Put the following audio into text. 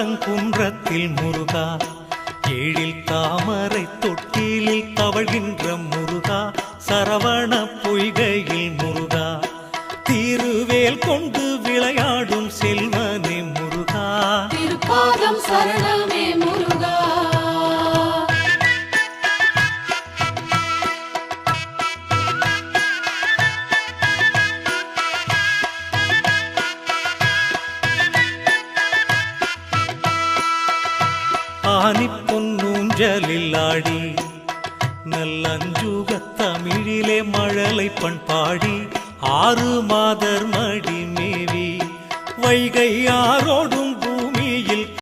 ஆரங்குன்றத்தில் முருகா, ஏழில் தாமரை தொட்டிலில் தவழ்கின்ற முருகா, சரவண பொய்கையில் முருகா, திருவேல் கொண்டு விளையாடும் செல்வனே முருகா, திருப்பாதம் சரணமே முருகா. ஆனி பொன்னூஞ்சலில் ஆடி நல்லஞ்சுக தமிழிலே மழலை பண்பாடி, 6 மாதர் மடி மேவி வைகை ஆரோடும்